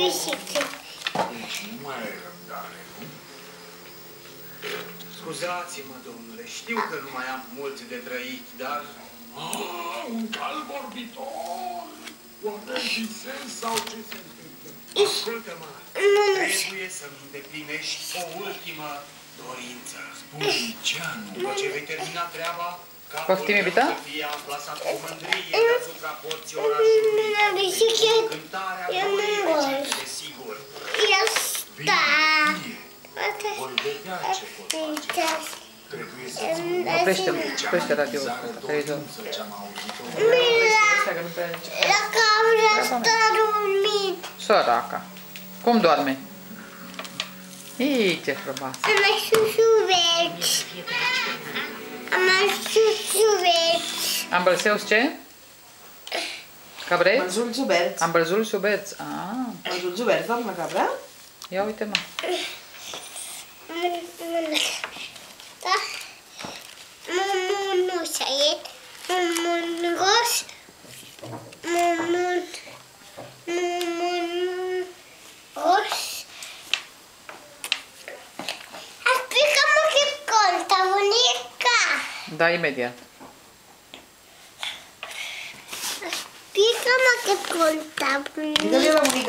bicicletă. Deci nu mai ai răbdare, nu? Scuzați-mă, domnule, știu că nu mai am mult de trăit, dar... Un cal vorbitor! Oare visezi sau ce se întâmplă? Ascultă-mă, trebuie să-mi îndeplinești o ultimă dorință. Spune-mi ce anume? După ce vei termina treaba, Poftim, capul iubita? tău să fie amplasat cu mândrie deasupra porții orașului. Cântarea dorinței, desigur. Asta. Voi vedea ce pot face. Trebuie să-ți Oprește radio-ul ăsta, televizorul. ce-am auzit-o. La camera asta a dormit. Săraca. Cum doarme? Ii, ce frumos. Am mai șușuveți. Am mai șușuveți. Ambălseus ce? Cabreț? Manjul Zuberț. Ambălzul subeț. Ah, Manjul Zuberț, doamna Cabra? ia uite, mă. Da? Mumun nu șaiet. Mumun roș. Mumun roș. Explică-mă ce conta, bunica. Da, imediat. Explică-mă ce conta, bunica. Dă-le la bunica.